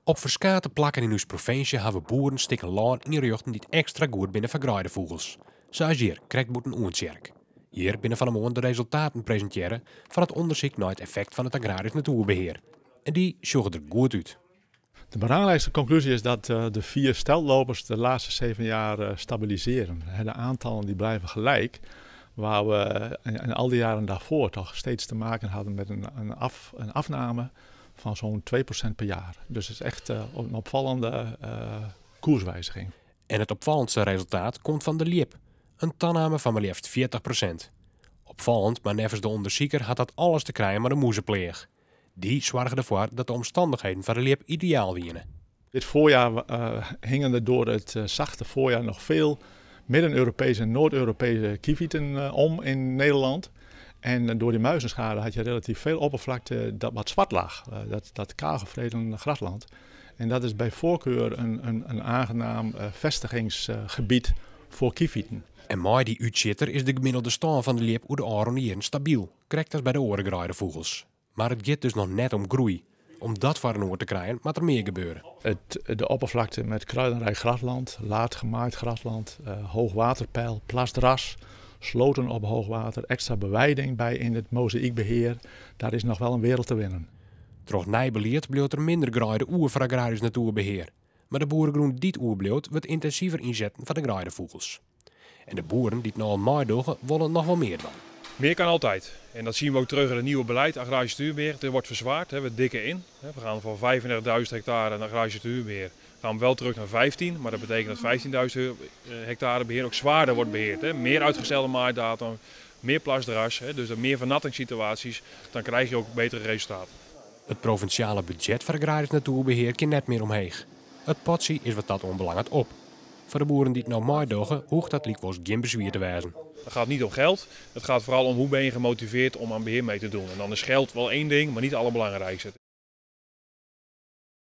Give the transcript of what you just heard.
Op verschillende plekken in onze provincie hebben boeren stikken land inrichten die extra goed binnen vergraaide vogels. Zoals hier, krijgt boeten Oentjerk. Hier binnen van de morgen de resultaten presenteren van het onderzoek naar het effect van het agrarisch natuurbeheer. En die zorgen er goed uit. De belangrijkste conclusie is dat de 4 steltlopers de laatste 7 jaar stabiliseren. De aantallen die blijven gelijk, waar we in al die jaren daarvoor toch steeds te maken hadden met een afname van zo'n 2% per jaar. Dus het is echt een opvallende koerswijziging. En het opvallendste resultaat komt van de liep. Een toename van maar liefst 40%. Opvallend, maar nevens de onderzoeker had dat alles te krijgen met een moezenpleeg. Die zorgde ervoor dat de omstandigheden van de liep ideaal waren. Dit voorjaar hingen er door het zachte voorjaar nog veel Midden-Europese en Noord-Europese kievieten om in Nederland. En door die muizenschade had je relatief veel oppervlakte dat wat zwart lag. Dat kaalgevreten grasland. En dat is bij voorkeur een aangenaam vestigingsgebied voor kievieten. En met die uitzitter is de gemiddelde stand van de liep oer de aren jaren stabiel. Krijgt als bij de orengraaide vogels. Maar het gaat dus nog net om groei. Om dat voor een oor te krijgen, moet er meer gebeuren. De oppervlakte met kruidenrijk grasland, laat gemaaid grasland, hoogwaterpeil, plasdras, sloten op hoogwater, extra beweiding bij in het mozaïekbeheer. Daar is nog wel een wereld te winnen. Troch nijbeleerd bleef er minder graaide oer voor agrarisch natuurbeheer. Maar de boerengroen die het oer bleef, wordt intensiever inzetten van de graaide vogels. En de boeren die het nou al maaidogen, willen nog wel meer dan. Meer kan altijd. En dat zien we ook terug in het nieuwe beleid, agrarisch natuurbeheer. Het wordt verzwaard, we dikken in. We gaan van 35.000 hectare aan agrarisch natuurbeheer. Gaan we wel terug naar 15, maar dat betekent dat 15.000 hectare beheer ook zwaarder wordt beheerd. Meer uitgestelde maaidatum, meer plasdras, dus meer vernattingssituaties. Dan krijg je ook betere resultaten. Het provinciale budget voor agrarisch natuurbeheer kan net meer omheen. Het potje is wat dat onbelangrijk op. Voor de boeren die het nou maaidogen, hoeft dat likwijls geen bezwier te wijzen. Het gaat niet om geld, het gaat vooral om hoe ben je gemotiveerd om aan beheer mee te doen. En dan is geld wel één ding, maar niet het allerbelangrijkste.